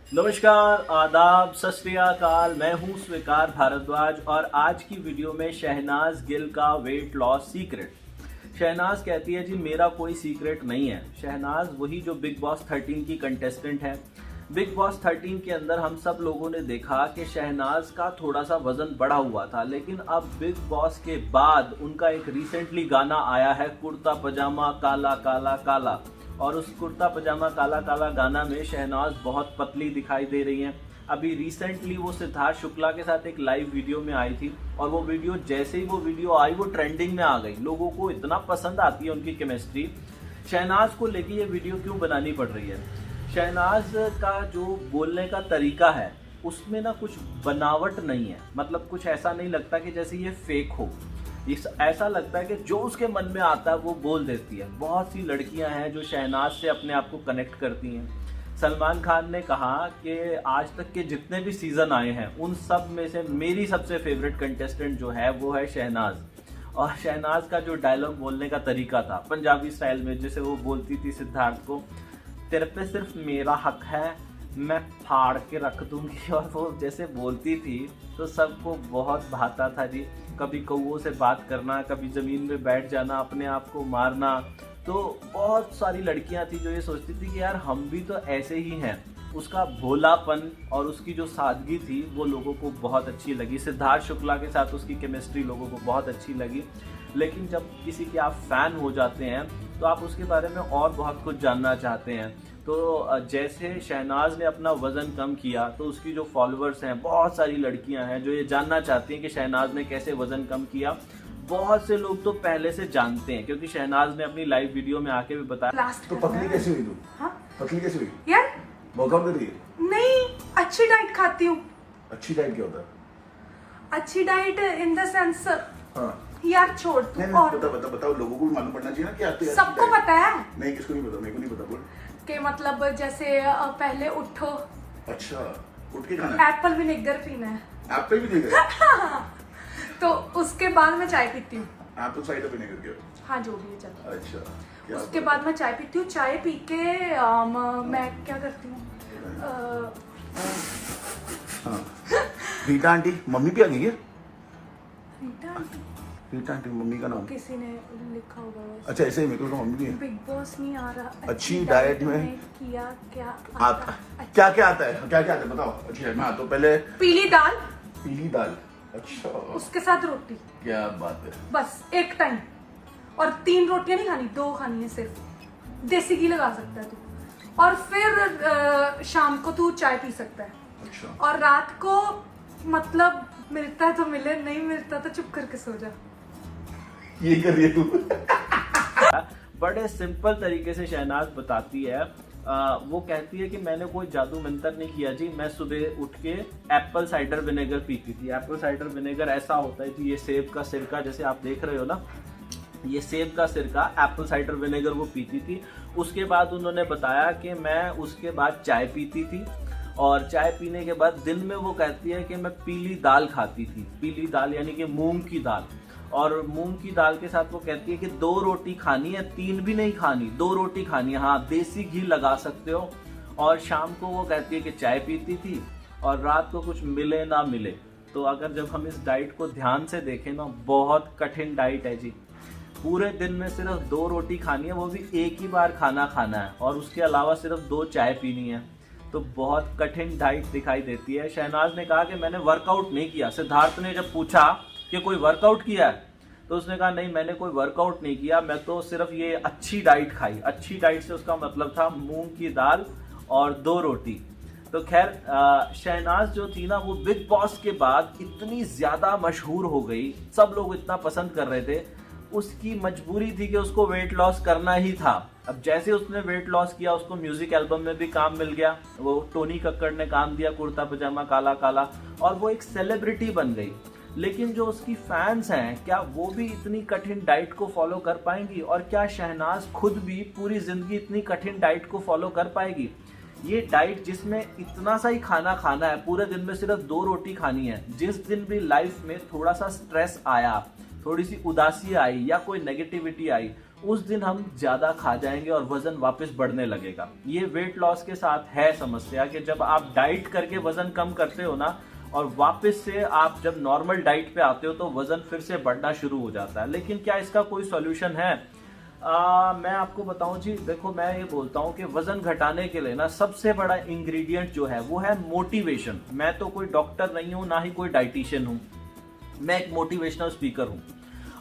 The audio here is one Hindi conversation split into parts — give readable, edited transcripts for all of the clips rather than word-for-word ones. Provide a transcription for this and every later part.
नमस्कार, आदाब, सत श्री अकाल। मैं हूं स्वीकार भारद्वाज और आज की वीडियो में शहनाज गिल का वेट लॉस सीक्रेट। शहनाज कहती है जी मेरा कोई सीक्रेट नहीं है। शहनाज वही जो बिग बॉस 13 की कंटेस्टेंट है। बिग बॉस 13 के अंदर हम सब लोगों ने देखा कि शहनाज का थोड़ा सा वजन बढ़ा हुआ था, लेकिन अब बिग बॉस के बाद उनका एक रिसेंटली गाना आया है कुर्ता पजामा काला काला काला, और उस कुर्ता पजामा काला काला गाना में शहनाज बहुत पतली दिखाई दे रही हैं। अभी रिसेंटली वो सिद्धार्थ शुक्ला के साथ एक लाइव वीडियो में आई थी और वो वीडियो जैसे ही वो वीडियो आई वो ट्रेंडिंग में आ गई। लोगों को इतना पसंद आती है उनकी केमिस्ट्री। शहनाज को लेके ये वीडियो क्यों बनानी पड़ रही है? शहनाज का जो बोलने का तरीका है उसमें ना कुछ बनावट नहीं है, मतलब कुछ ऐसा नहीं लगता कि जैसे ये फेक हो। ऐसा लगता है कि जो उसके मन में आता है वो बोल देती है। बहुत सी लड़कियां हैं जो शहनाज से अपने आप को कनेक्ट करती हैं। सलमान खान ने कहा कि आज तक के जितने भी सीजन आए हैं उन सब में से मेरी सबसे फेवरेट कंटेस्टेंट जो है वो है शहनाज। और शहनाज का जो डायलॉग बोलने का तरीका था पंजाबी स्टाइल में, जैसे वो बोलती थी सिद्धार्थ को, तेरे पे सिर्फ मेरा हक है, मैं फाड़ के रख दूंगी, और वो जैसे बोलती थी तो सबको बहुत भाता था जी। कभी कौओं से बात करना, कभी ज़मीन में बैठ जाना, अपने आप को मारना। तो बहुत सारी लड़कियां थी जो ये सोचती थी कि यार हम भी तो ऐसे ही हैं। उसका भोलापन और उसकी जो सादगी थी वो लोगों को बहुत अच्छी लगी। सिद्धार्थ शुक्ला के साथ उसकी केमिस्ट्री लोगों को बहुत अच्छी लगी। लेकिन जब किसी के आप फैन हो जाते हैं तो आप उसके बारे में और बहुत कुछ जानना चाहते हैं। तो जैसे शहनाज ने अपना वज़न कम किया तो उसकी जो फॉलोअर्स हैं, बहुत सारी लड़कियां हैं जो ये जानना चाहती हैं कि शहनाज ने कैसे वज़न कम किया। बहुत से लोग तो पहले से जानते हैं क्योंकि शहनाज ने अपनी लाइव वीडियो में आके भी बताया। तो पतली कैसे हुई तू? हाँ? पतली कैसे हुई? यार वर्कआउट कर रही है? नहीं, अच्छी डाइट खाती हूँ। अच्छी डाइट क्या होता है? अच्छी डाइट इन द सेंस, हाँ यार छोड़ तू। नहीं, और बताओ लोगों को भी मालूम पड़ना चाहिए ना कि आते सबको पता है नहीं, किसको नहीं पता? मेरे को नहीं पता। बोल। कि मतलब जैसे पहले उठो, अच्छा, उठ के खाना है? एप्पल विनेगर पीना है। एप्पल भी नहीं खाया? तो उसके बाद मैं चाय पीती हूँ। एप्पल साइडर भी नहीं करके? हाँ जो भी है चलो। अच्छा, क्या उसके बात बाद मैं चाय पीती हूँ। चाय पी के मैं क्या करती हूँ, है? हाँ, रीटा आंटी मम्मी भी आ गई क्या? Rita aunty? Rita aunty mummy का नाम? किसी ने लिखा होगा वैसे। अच्छा, ऐसे ही मेरे को मम्मी भी है। बिग बॉस नहीं आ रहा। अच्छी डाइट में किया क्या आता क्या क्या आता है? क्या क्या आता है बताओ। अच्छा, मैं तो पहले पीली दाल, पीली दाल। अच्छा, उसके साथ रोटी, क्या बात है। बस एक टाइम। और 3 रोटियां नहीं खानी, 2 खानी है सिर्फ। देसी घी लगा सकता है तू। और फिर शाम को तू चाय पी सकता है। अच्छा, और रात को मतलब मिलता है तो मिले, नहीं मिलता तो चुप करके सो जा। ये कर रही है तू? बड़े सिंपल तरीके से शहनाज बताती है। वो कहती है कि मैंने कोई जादू मंतर नहीं किया जी। मैं सुबह उठ के एप्पल साइडर विनेगर पीती थी। एप्पल साइडर विनेगर ऐसा होता है जी, ये सेब का सिरका जैसे आप देख रहे हो ना, ये सेब का सिरका, एप्पल साइडर विनेगर वो पीती थी। उसके बाद उन्होंने बताया कि मैं उसके बाद चाय पीती थी, और चाय पीने के बाद दिन में वो कहती है कि मैं पीली दाल खाती थी। पीली दाल यानी कि मूंग की दाल। और मूंग की दाल के साथ वो कहती है कि 2 रोटी खानी है, 3 भी नहीं खानी, 2 रोटी खानी है। हाँ, देसी घी लगा सकते हो। और शाम को वो कहती है कि चाय पीती थी, और रात को कुछ मिले ना मिले। तो अगर जब हम इस डाइट को ध्यान से देखें ना, बहुत कठिन डाइट है जी। पूरे दिन में सिर्फ 2 रोटी खानी है, वो भी एक ही बार खाना खाना है, और उसके अलावा सिर्फ 2 चाय पीनी है। तो बहुत कठिन डाइट दिखाई देती है। शहनाज ने कहा कि मैंने वर्कआउट नहीं किया। सिद्धार्थ ने जब पूछा कि कोई वर्कआउट किया है तो उसने कहा नहीं, मैंने कोई वर्कआउट नहीं किया, मैं तो सिर्फ ये अच्छी डाइट खाई। अच्छी डाइट से उसका मतलब था मूंग की दाल और 2 रोटी। तो खैर, शहनाज जो थी ना वो बिग बॉस के बाद इतनी ज्यादा मशहूर हो गई, सब लोग इतना पसंद कर रहे थे, उसकी मजबूरी थी कि उसको वेट लॉस करना ही था। अब जैसे उसने वेट लॉस किया, उसको म्यूजिक एल्बम में भी काम मिल गया। वो टोनी कक्कड़ ने काम दिया कुर्ता पजामा काला काला, और वो एक सेलिब्रिटी बन गई। लेकिन जो उसकी फैंस हैं, क्या वो भी इतनी कठिन डाइट को फॉलो कर पाएंगी? और क्या शहनाज खुद भी पूरी जिंदगी इतनी कठिन डाइट को फॉलो कर पाएगी? ये डाइट जिसमें इतना सा ही खाना खाना है, पूरे दिन में सिर्फ 2 रोटी खानी है, जिस दिन भी लाइफ में थोड़ा सा स्ट्रेस आया, थोड़ी सी उदासी आई या कोई नेगेटिविटी आई, उस दिन हम ज़्यादा खा जाएंगे और वज़न वापस बढ़ने लगेगा। ये वेट लॉस के साथ है समस्या कि जब आप डाइट करके वज़न कम करते हो ना और वापस से आप जब नॉर्मल डाइट पे आते हो तो वज़न फिर से बढ़ना शुरू हो जाता है। लेकिन क्या इसका कोई सॉल्यूशन है? मैं आपको बताऊं जी, देखो मैं ये बोलता हूं कि वज़न घटाने के लिए ना सबसे बड़ा इंग्रेडिएंट जो है वो है मोटिवेशन। मैं तो कोई डॉक्टर नहीं हूं, ना ही कोई डाइटिशियन हूं, मैं एक मोटिवेशनल स्पीकर हूं।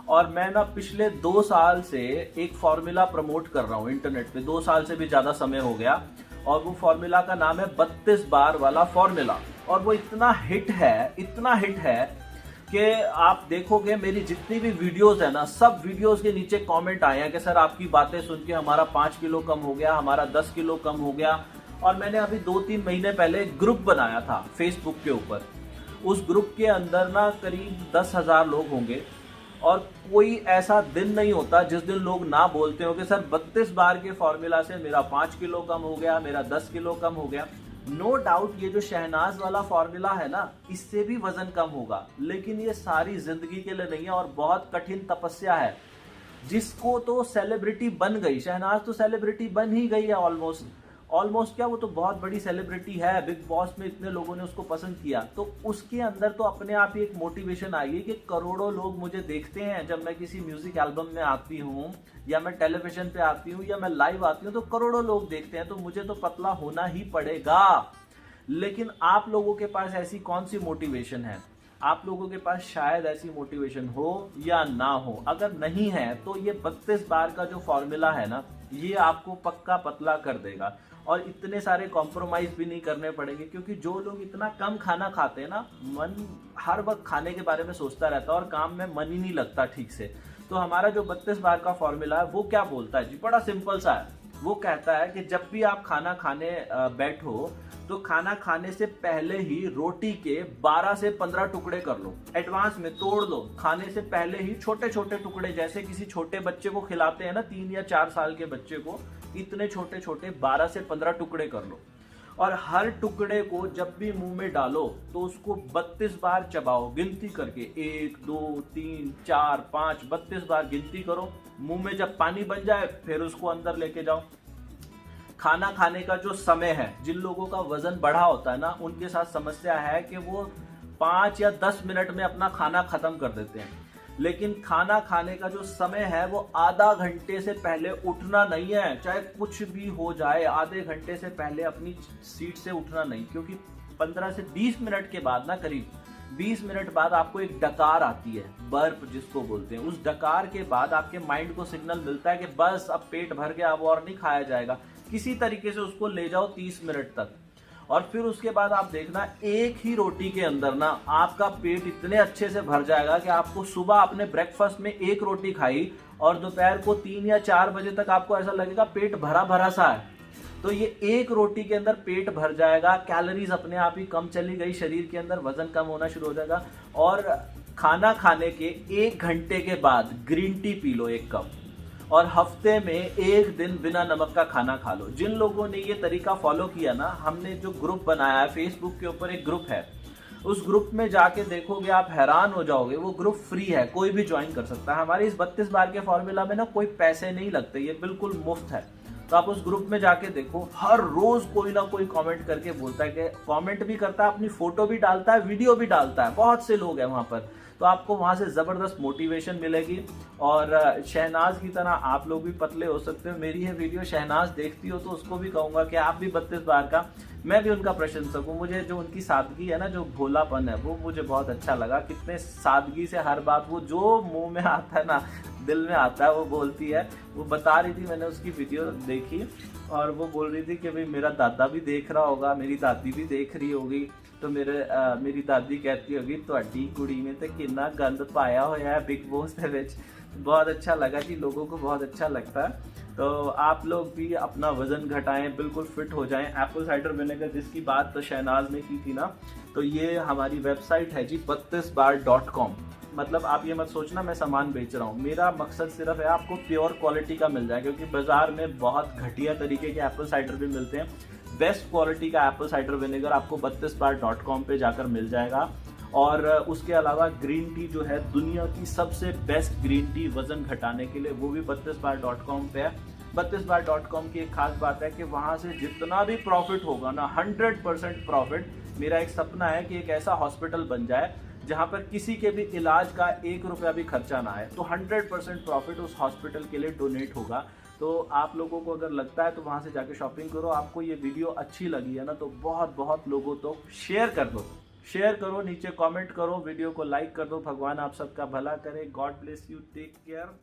और मैं ना पिछले 2 साल से एक फॉर्मूला प्रमोट कर रहा हूँ इंटरनेट पे, 2 साल से भी ज़्यादा समय हो गया। और वो फॉर्मूला का नाम है 32 बार वाला फॉर्मूला। और वो इतना हिट है कि आप देखोगे मेरी जितनी भी वीडियोस है ना, सब वीडियोस के नीचे कमेंट आए हैं कि सर आपकी बातें सुन के हमारा 5 किलो कम हो गया, हमारा 10 किलो कम हो गया। और मैंने अभी 2-3 महीने पहले एक ग्रुप बनाया था फेसबुक के ऊपर। उस ग्रुप के अंदर ना करीब 10,000 लोग होंगे और कोई ऐसा दिन नहीं होता जिस दिन लोग ना बोलते हो कि सर 32 बार के फॉर्मूला से मेरा 5 किलो कम हो गया, मेरा 10 किलो कम हो गया। नो डाउट ये जो शहनाज वाला फॉर्मूला है ना, इससे भी वजन कम होगा, लेकिन ये सारी जिंदगी के लिए नहीं है और बहुत कठिन तपस्या है। जिसको तो सेलिब्रिटी बन गई, शहनाज तो सेलिब्रिटी बन ही गई है ऑलमोस्ट क्या, वो तो बहुत बड़ी सेलिब्रिटी है, बिग बॉस में इतने लोगों ने उसको पसंद किया। तो उसके अंदर तो अपने आप ही एक मोटिवेशन आएगी कि करोड़ों लोग मुझे देखते हैं जब मैं किसी म्यूजिक एल्बम में आती हूँ या मैं टेलीविजन पे आती हूँ या मैं लाइव आती हूँ, तो करोड़ों लोग देखते हैं, तो मुझे तो पतला होना ही पड़ेगा। लेकिन आप लोगों के पास ऐसी कौन सी मोटिवेशन है? आप लोगों के पास शायद ऐसी मोटिवेशन हो या ना हो। अगर नहीं है तो ये 32 बार का जो फॉर्मूला है ना, ये आपको पक्का पतला कर देगा और इतने सारे कॉम्प्रोमाइज भी नहीं करने पड़ेंगे। क्योंकि जो लोग इतना कम खाना खाते हैं ना, मन हर वक्त खाने के बारे में सोचता रहता है और काम में मन ही नहीं लगता ठीक से। तो हमारा जो 32 बार का फॉर्मूला है वो क्या बोलता है जी, बड़ा सिंपल सा है। वो कहता है कि जब भी आप खाना खाने बैठो तो खाना खाने से पहले ही रोटी के 12 से 15 टुकड़े कर लो, एडवांस में तोड़ लो। खाने से पहले ही छोटे छोटे टुकड़े, जैसे किसी छोटे बच्चे को खिलाते हैं ना, 3 या 4 साल के बच्चे को, इतने छोटे छोटे 12 से 15 टुकड़े कर लो। और हर टुकड़े को जब भी मुंह में डालो तो उसको 32 बार चबाओ, गिनती करके 1 2 3 4 5 32 बार गिनती करो। मुंह में जब पानी बन जाए फिर उसको अंदर लेके जाओ। खाना खाने का जो समय है, जिन लोगों का वजन बढ़ा होता है ना, उनके साथ समस्या है कि वो 5 या 10 मिनट में अपना खाना खत्म कर देते हैं। लेकिन खाना खाने का जो समय है वो आधा घंटे से पहले उठना नहीं है। चाहे कुछ भी हो जाए, आधे घंटे से पहले अपनी सीट से उठना नहीं। क्योंकि 15 से 20 मिनट के बाद ना, करीब 20 मिनट बाद आपको एक डकार आती है, बर्प जिसको बोलते हैं। उस डकार के बाद आपके माइंड को सिग्नल मिलता है कि बस अब पेट भर गया, अब और नहीं खाया जाएगा। किसी तरीके से उसको ले जाओ 30 मिनट तक, और फिर उसके बाद आप देखना एक ही रोटी के अंदर ना आपका पेट इतने अच्छे से भर जाएगा कि आपको सुबह आपने ब्रेकफास्ट में 1 रोटी खाई और दोपहर को 3 या 4 बजे तक आपको ऐसा लगेगा पेट भरा भरा सा है। तो ये 1 रोटी के अंदर पेट भर जाएगा, कैलोरीज अपने आप ही कम चली गई शरीर के अंदर, वजन कम होना शुरू हो जाएगा। और खाना खाने के 1 घंटे के बाद green tea P low 1 cup, और हफ्ते में 1 दिन बिना नमक का खाना खा लो। जिन लोगों ने ये तरीका फॉलो किया ना, हमने जो ग्रुप बनाया है फेसबुक के ऊपर, एक ग्रुप है, उस ग्रुप में जाके देखोगे आप हैरान हो जाओगे। वो ग्रुप फ्री है, कोई भी ज्वाइन कर सकता है। हमारे इस 32 बार के फॉर्मूला में ना कोई पैसे नहीं लगते, ये बिल्कुल मुफ्त है। तो आप उस ग्रुप में जाके देखो, हर रोज कोई ना कोई कमेंट करके बोलता है, कि कमेंट भी करता है, अपनी फोटो भी डालता है, वीडियो भी डालता है। बहुत से लोग हैं वहां पर, तो आपको वहां से जबरदस्त मोटिवेशन मिलेगी। और शहनाज की तरह आप लोग भी पतले हो सकते हो। मेरी ये वीडियो शहनाज देखती हो तो उसको भी कहूंगा कि आप भी 32 बार का, मैं भी उनका प्रशंसक हूँ। मुझे जो उनकी सादगी है ना, जो भोलापन है, वो मुझे बहुत अच्छा लगा। कितने सादगी से हर बात, वो जो मुंह में आता है ना, दिल में आता है, वो बोलती है। वो बता रही थी, मैंने उसकी वीडियो देखी और वो बोल रही थी कि भाई मेरा दादा भी देख रहा होगा, मेरी दादी भी देख रही होगी। तो मेरी दादी कहती होगी ਤੁਹਾਡੀ कुड़ी ने तो कितना गंद पाया होया है बिग बॉस के विच। बहुत अच्छा लगा जी, लोगों को बहुत अच्छा लगता है। तो आप लोग भी अपना वजन घटाएं, बिल्कुल फिट हो जाएं। एप्पल साइडर विनेगर जिसकी बात तो शहनाज ने की थी ना, तो ये हमारी वेबसाइट है जी 32bar.com। मतलब आप ये मत सोचना मैं सामान बेच रहा हूँ, मेरा मकसद सिर्फ है आपको प्योर क्वालिटी का मिल जाए। क्योंकि बाजार में बहुत घटिया तरीके के एप्पल साइडर भी मिलते हैं। बेस्ट क्वालिटी का एप्पल साइडर विनेगर आपको 32bar.com पे जाकर मिल जाएगा। और उसके अलावा ग्रीन टी जो है दुनिया की सबसे बेस्ट ग्रीन टी वजन घटाने के लिए, वो भी 32bar.com पे है। 32bar.com की एक खास बात है कि वहाँ से जितना भी प्रॉफिट होगा ना, 100% प्रॉफिट। मेरा एक सपना है कि एक ऐसा हॉस्पिटल बन जाए जहाँ पर किसी के भी इलाज का 1 रुपया भी खर्चा ना आए, तो 100% प्रॉफिट उस हॉस्पिटल के लिए डोनेट होगा। तो आप लोगों को अगर लगता है तो वहाँ से जाके शॉपिंग करो। आपको ये वीडियो अच्छी लगी है ना तो बहुत बहुत लोगों तो शेयर कर दो, शेयर करो, नीचे कमेंट करो, वीडियो को लाइक कर दो। भगवान आप सबका भला करे। God bless you, take care.